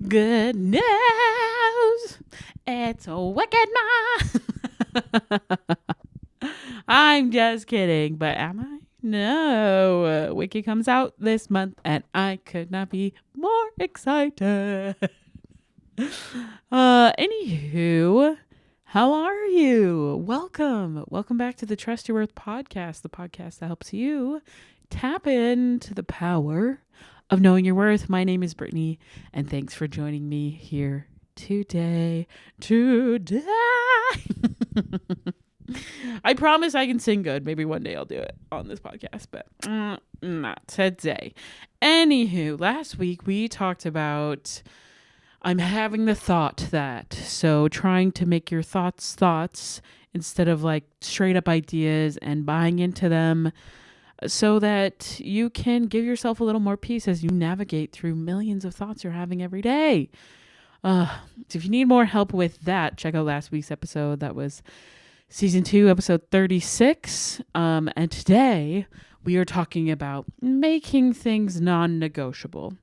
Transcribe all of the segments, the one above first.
Good news. It's a wicked man. I'm just kidding, but am I? No. Wiki comes out this month, and I could not be more excited. Anywho, how are you? Welcome. Welcome back to the Trust Your Worth podcast, the podcast that helps you tap into the power of knowing your worth. My name is Brittany, and thanks for joining me here today. I promise I can sing good. Maybe one day I'll do it on this podcast, but not today. Anywho, last week we talked about I'm having the thought that. So trying to make your thoughts instead of like straight up ideas and buying into them so that you can give yourself a little more peace as you navigate through millions of thoughts you're having every day. So if you need more help with that, check out last week's episode. That was Season 2, episode 36. And today we are talking about making things non-negotiable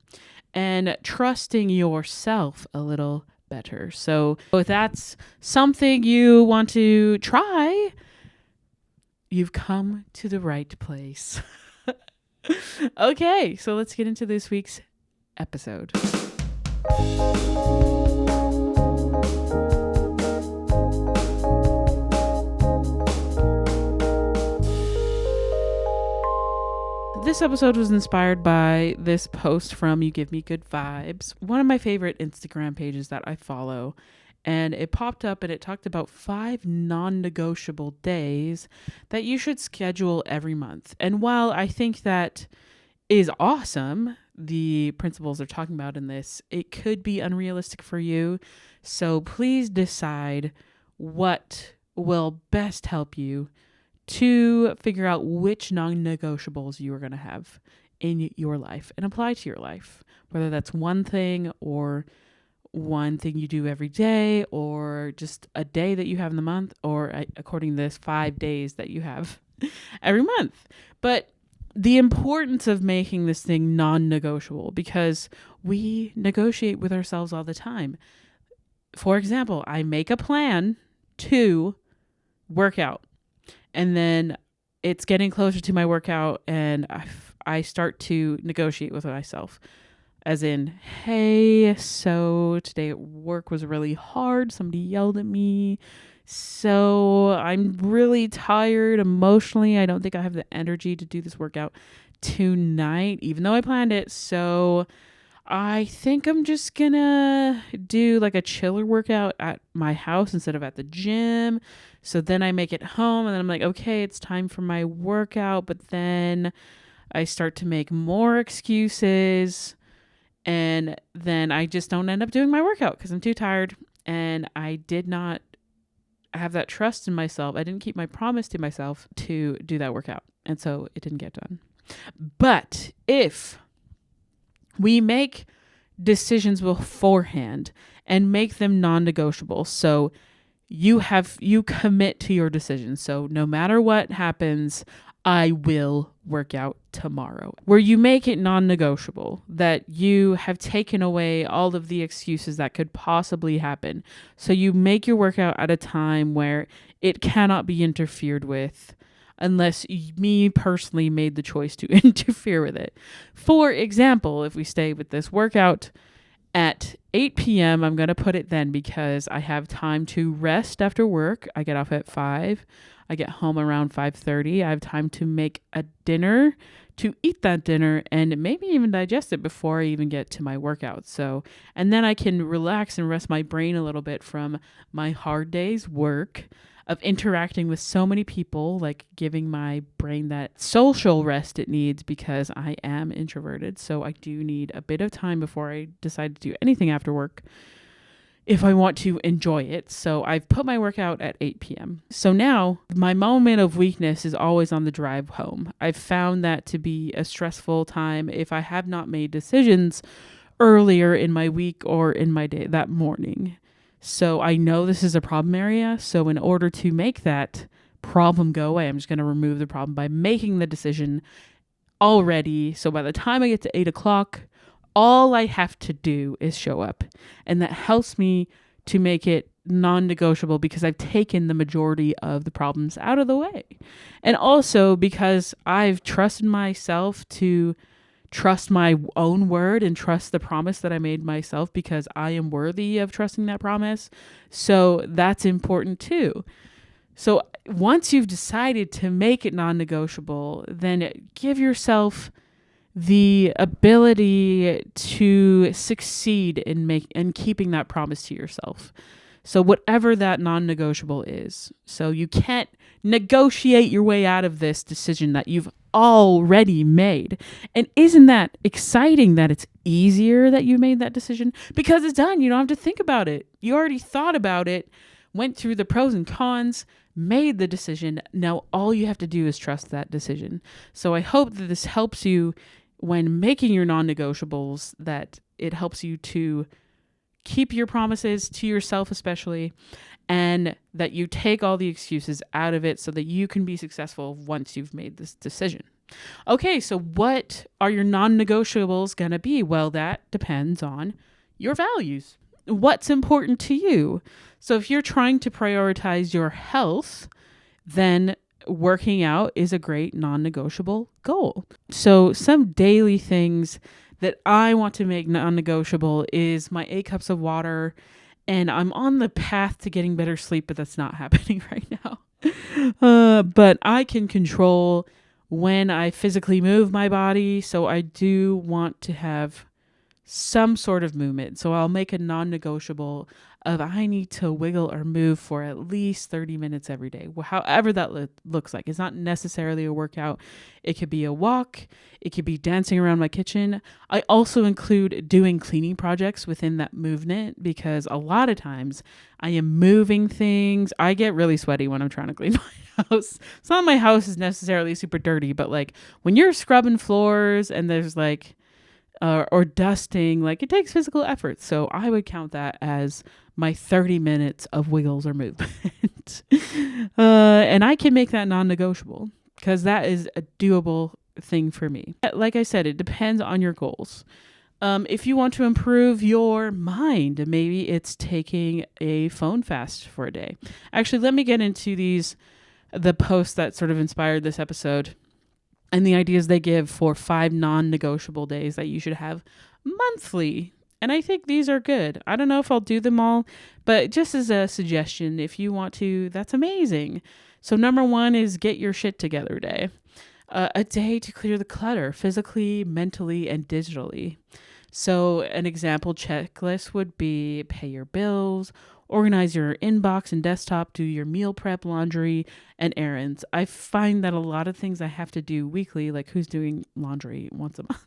and trusting yourself a little better. So if that's something you want to try, you've come to the right place. Okay, so let's get into this week's episode. This episode was inspired by this post from You Give Me Good Vibes, one of my favorite Instagram pages that I follow. And it popped up and it talked about 5 non-negotiable days that you should schedule every month. And while I think that is awesome, the principles they're talking about in this, it could be unrealistic for you. So please decide what will best help you to figure out which non-negotiables you are going to have in your life and apply to your life, whether that's one thing or one thing you do every day or just a day that you have in the month, or according to this, 5 days that you have every month. But the importance of making this thing non-negotiable, because we negotiate with ourselves all the time. For example, I make a plan to work out, and then it's getting closer to my workout and I start to negotiate with myself. As in, hey, so today at work was really hard. Somebody yelled at me. So I'm really tired emotionally. I don't think I have the energy to do this workout tonight, even though I planned it. So I think I'm just gonna do like a chiller workout at my house instead of at the gym. So then I make it home and then I'm like, okay, it's time for my workout. But then I start to make more excuses. And then I just don't end up doing my workout because I'm too tired. And I did not have that trust in myself. I didn't keep my promise to myself to do that workout. And so it didn't get done. But if we make decisions beforehand and make them non-negotiable, so you commit to your decision. So no matter what happens, I will work out tomorrow. Where you make it non-negotiable, that you have taken away all of the excuses that could possibly happen. So you make your workout at a time where it cannot be interfered with unless me personally made the choice to interfere with it. For example, if we stay with this workout at 8 p.m., I'm going to put it then because I have time to rest after work. I get off at 5. I get home around 5:30. I have time to make a dinner, to eat that dinner, and maybe even digest it before I even get to my workout. So, and then I can relax and rest my brain a little bit from my hard day's work of interacting with so many people, like giving my brain that social rest it needs because I am introverted. So I do need a bit of time before I decide to do anything after work if I want to enjoy it. So I've put my workout at 8 p.m. So now my moment of weakness is always on the drive home. I've found that to be a stressful time if I have not made decisions earlier in my week or in my day that morning. So I know this is a problem area. So in order to make that problem go away, I'm just going to remove the problem by making the decision already. So by the time I get to 8 o'clock, All I have to do is show up. And that helps me to make it non-negotiable because I've taken the majority of the problems out of the way. And also because I've trusted myself to trust my own word and trust the promise that I made myself because I am worthy of trusting that promise. So that's important too. So once you've decided to make it non-negotiable, then give yourself the ability to succeed in keeping that promise to yourself. So whatever that non-negotiable is. So you can't negotiate your way out of this decision that you've already made. And isn't that exciting that it's easier that you made that decision? Because it's done. You don't have to think about it. You already thought about it, went through the pros and cons, made the decision. Now all you have to do is trust that decision. So I hope that this helps you when making your non-negotiables, that it helps you to keep your promises to yourself especially, and that you take all the excuses out of it so that you can be successful once you've made this decision. Okay, so what are your non-negotiables going to be? Well, that depends on your values. What's important to you? So if you're trying to prioritize your health, then working out is a great non-negotiable goal. So some daily things that I want to make non-negotiable is my 8 cups of water, and I'm on the path to getting better sleep, but that's not happening right now. But I can control when I physically move my body, so I do want to have some sort of movement. So I'll make a non-negotiable of I need to wiggle or move for at least 30 minutes every day. However that looks like. It's not necessarily a workout. It could be a walk. It could be dancing around my kitchen. I also include doing cleaning projects within that movement because a lot of times I am moving things. I get really sweaty when I'm trying to clean my house. It's not my house is necessarily super dirty, but like when you're scrubbing floors and there's like or dusting, like it takes physical effort. So I would count that as my 30 minutes of wiggles or movement. And I can make that non-negotiable because that is a doable thing for me. Like I said, it depends on your goals. If you want to improve your mind, maybe it's taking a phone fast for a day. Actually, let me get into the posts that sort of inspired this episode and the ideas they give for 5 non-negotiable days that you should have monthly. And I think these are good. I don't know if I'll do them all, but just as a suggestion, if you want to, that's amazing. So number 1 is get your shit together day. A day to clear the clutter physically, mentally, and digitally. So an example checklist would be pay your bills, organize your inbox and desktop, do your meal prep, laundry, and errands. I find that a lot of things I have to do weekly, like who's doing laundry once a month?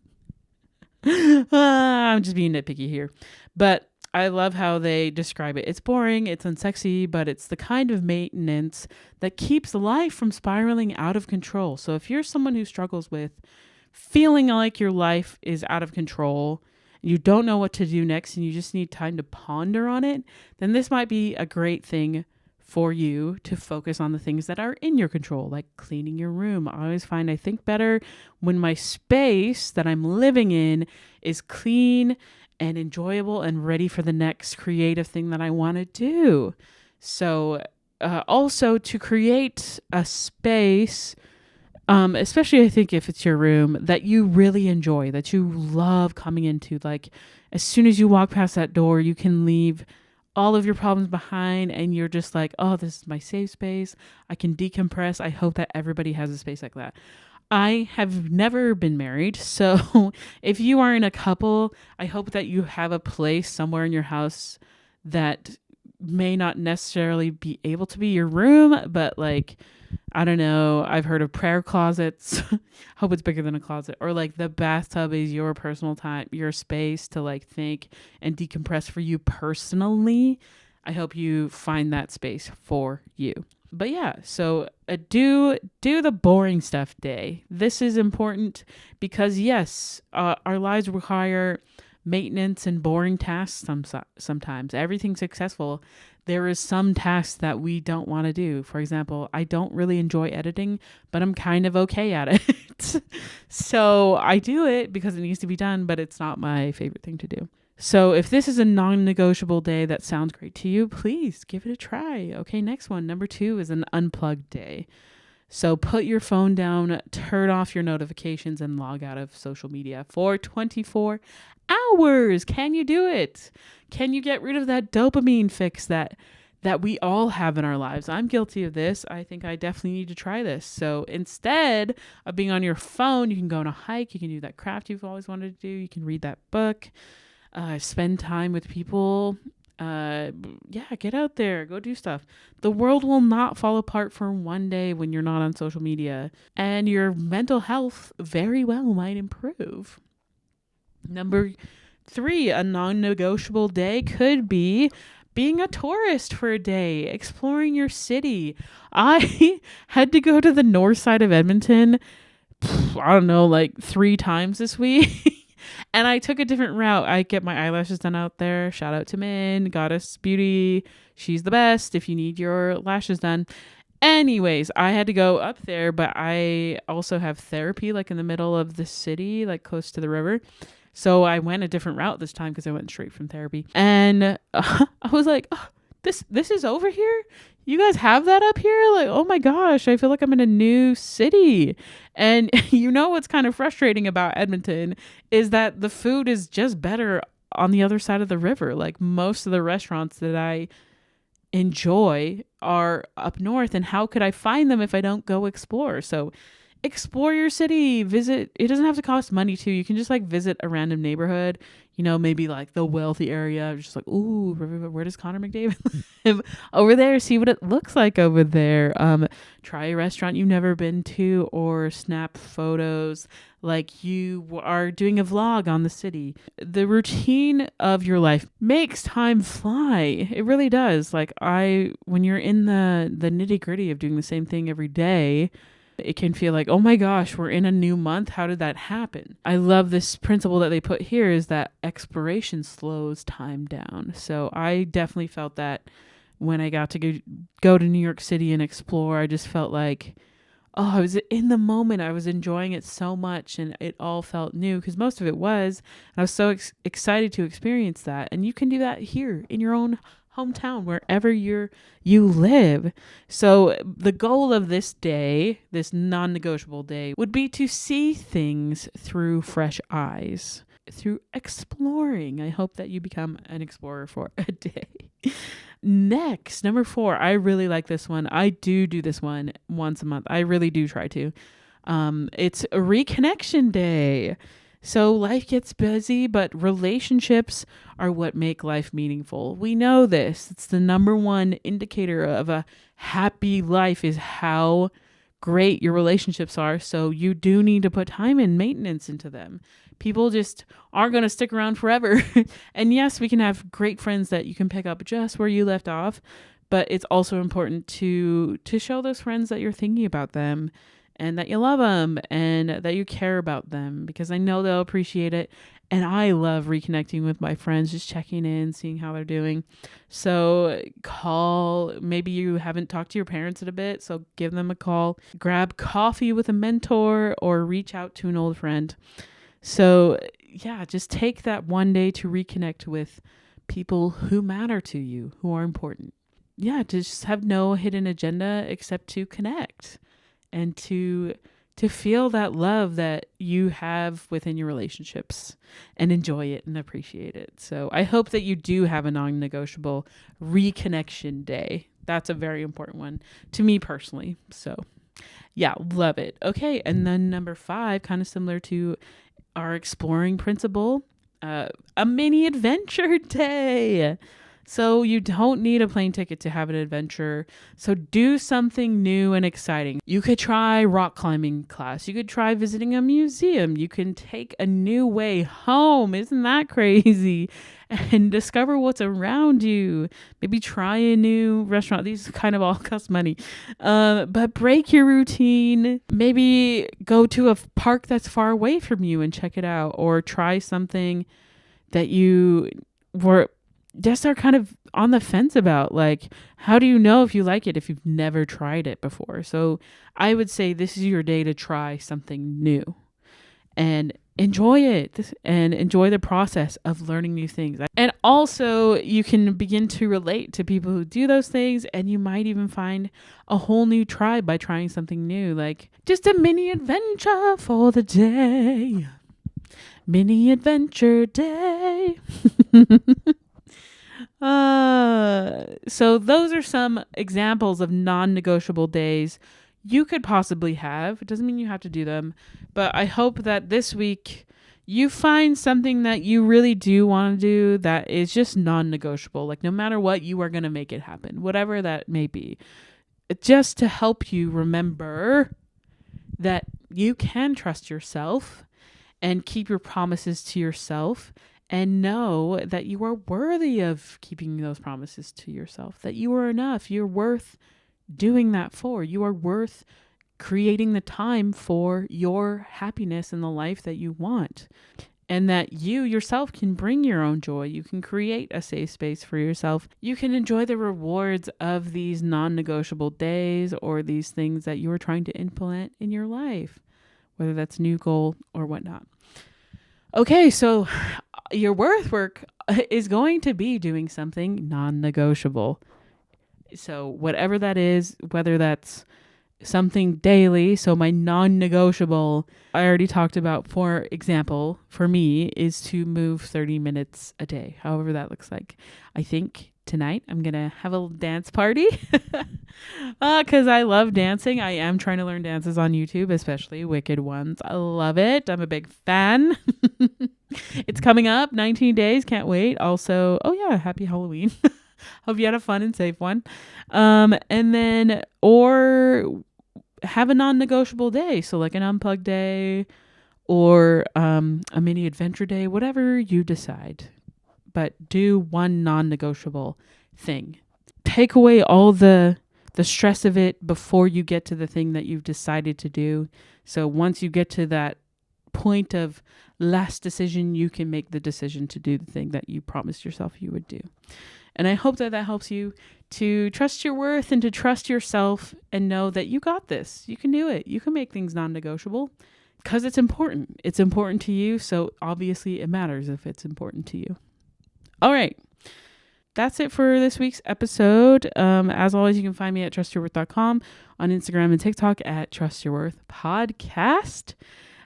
I'm just being nitpicky here. But I love how they describe it. It's boring, it's unsexy, but it's the kind of maintenance that keeps life from spiraling out of control. So if you're someone who struggles with feeling like your life is out of control, you don't know what to do next, and you just need time to ponder on it, then this might be a great thing for you to focus on the things that are in your control, like cleaning your room. I always find I think better when my space that I'm living in is clean and enjoyable and ready for the next creative thing that I want to do. So also to create a space, especially I think if it's your room that you really enjoy, that you love coming into, like as soon as you walk past that door, you can leave all of your problems behind and you're just like, oh, this is my safe space. I can decompress. I hope that everybody has a space like that. I have never been married, so if you are in a couple, I hope that you have a place somewhere in your house that may not necessarily be able to be your room, but like, I don't know, I've heard of prayer closets. Hope it's bigger than a closet. Or like the bathtub is your personal time, your space to like think and decompress for you personally. I hope you find that space for you. But yeah, so do the boring stuff day. This is important because yes, our lives require maintenance and boring tasks sometimes. Everything successful, there is some tasks that we don't want to do. For example, I don't really enjoy editing, but I'm kind of okay at it. So I do it because it needs to be done, but it's not my favorite thing to do. So if this is a non-negotiable day that sounds great to you, please give it a try. Okay, next one. Number 2 is an unplugged day. So put your phone down, turn off your notifications, and log out of social media for 24 hours. Can you do it? Can you get rid of that dopamine fix that we all have in our lives? I'm guilty of this. I think I definitely need to try this. So instead of being on your phone, you can go on a hike. You can do that craft you've always wanted to do. You can read that book. Spend time with people. Get out there, go do stuff. The world will not fall apart for one day when you're not on social media, and your mental health very well might improve. Number 3, a non-negotiable day could be being a tourist for a day, exploring your city. I had to go to the north side of Edmonton, I don't know, like 3 times this week. And I took a different route. I get my eyelashes done out there. Shout out to Min, Goddess Beauty. She's the best if you need your lashes done. Anyways, I had to go up there, but I also have therapy like in the middle of the city, like close to the river. So I went a different route this time because I went straight from therapy. And I was like, oh, this is over here? You guys have that up here? Like, oh my gosh, I feel like I'm in a new city. And you know what's kind of frustrating about Edmonton is that the food is just better on the other side of the river. Like most of the restaurants that I enjoy are up north, and how could I find them if I don't go explore? So explore your city, visit. It doesn't have to cost money too. You can just like visit a random neighborhood, maybe like the wealthy area, just like, ooh, where does Connor McDavid live? Over there, see what it looks like over there. Try a restaurant you've never been to, or snap photos like you are doing a vlog on the city. The routine of your life makes time fly. It really does. Like when you're in the nitty gritty of doing the same thing every day, it can feel like, oh my gosh, we're in a new month. How did that happen? I love this principle that they put here is that exploration slows time down. So I definitely felt that when I got to go to New York City and explore. I just felt like, I was in the moment. I was enjoying it so much, and it all felt new because most of it was. I was so excited to experience that. And you can do that here in your own hometown, wherever you live. So the goal of this day, this non-negotiable day, would be to see things through fresh eyes, through exploring. I hope that you become an explorer for a day. Next, number 4, I really like this one. I do this one once a month. I really do try to. It's a reconnection day. So life gets busy, but relationships are what make life meaningful. We know this. It's the number one indicator of a happy life is how great your relationships are. So you do need to put time and maintenance into them. People just aren't going to stick around forever. And yes, we can have great friends that you can pick up just where you left off, but it's also important to show those friends that you're thinking about them and that you love them and that you care about them, because I know they'll appreciate it. And I love reconnecting with my friends, just checking in, seeing how they're doing. So maybe you haven't talked to your parents in a bit, so give them a call, grab coffee with a mentor, or reach out to an old friend. So yeah, just take that one day to reconnect with people who matter to you, who are important. Yeah, just have no hidden agenda except to connect and to feel that love that you have within your relationships and enjoy it and appreciate it. So I hope that you do have a non-negotiable reconnection day. That's a very important one to me personally. So yeah, love it. Okay, and then number 5, kind of similar to our exploring principle, a mini adventure day. So you don't need a plane ticket to have an adventure. So do something new and exciting. You could try rock climbing class. You could try visiting a museum. You can take a new way home. Isn't that crazy? And discover what's around you. Maybe try a new restaurant. These kind of all cost money. But break your routine. Maybe go to a park that's far away from you and check it out. Or try something that you were just are kind of on the fence about, like, how do you know if you like it if you've never tried it before? So I would say this is your day to try something new and enjoy it and enjoy the process of learning new things. And also, you can begin to relate to people who do those things, and you might even find a whole new tribe by trying something new, like just a mini adventure for the day. Mini adventure day. So those are some examples of non-negotiable days you could possibly have. It doesn't mean you have to do them, but I hope that this week you find something that you really do want to do that is just non-negotiable. Like, no matter what, you are going to make it happen, whatever that may be. Just to help you remember that you can trust yourself and keep your promises to yourself, and know that you are worthy of keeping those promises to yourself, that you are enough. You're worth doing that for. You are worth creating the time for your happiness in the life that you want, and that you yourself can bring your own joy. You can create a safe space for yourself. You can enjoy the rewards of these non-negotiable days or these things that you are trying to implement in your life, whether that's a new goal or whatnot. Okay, so your worth work is going to be doing something non-negotiable. So whatever that is, whether that's something daily. So my non-negotiable, I already talked about, for example, for me, is to move 30 minutes a day, however that looks like. I think tonight I'm going to have a little dance party because I love dancing. I am trying to learn dances on YouTube, especially wicked ones. I love it. I'm a big fan. It's coming up, 19 days. Can't wait. Also, oh yeah, happy Halloween. Hope you had a fun and safe one. And then, or have a non-negotiable day. So like an unplugged day or a mini adventure day, whatever you decide. But do one non-negotiable thing. Take away all the stress of it before you get to the thing that you've decided to do. So once you get to that point of last decision, you can make the decision to do the thing that you promised yourself you would do. And I hope that helps you to trust your worth and to trust yourself and know that you got this. You can do it. You can make things non-negotiable because it's important. It's important to you. So obviously it matters if it's important to you. All right. That's it for this week's episode. As always, you can find me at trustyourworth.com, on Instagram and TikTok at trustyourworthpodcast.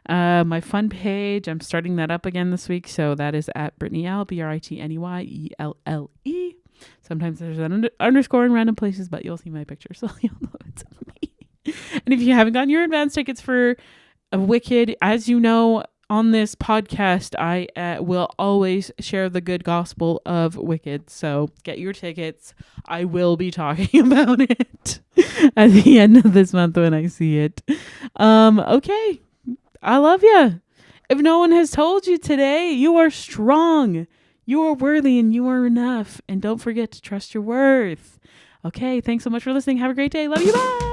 My fun page, I'm starting that up again this week. So that is at Brittany L, BritneyYelle. Sometimes there's an underscore in random places, but you'll see my picture, so you'll know it's me. And if you haven't gotten your advance tickets for a Wicked, as you know, on this podcast, I will always share the good gospel of Wicked. So get your tickets. I will be talking about it at the end of this month when I see it. Okay. I love you. If no one has told you today, you are strong. You are worthy and you are enough. And don't forget to trust your worth. Okay. Thanks so much for listening. Have a great day. Love you. Bye.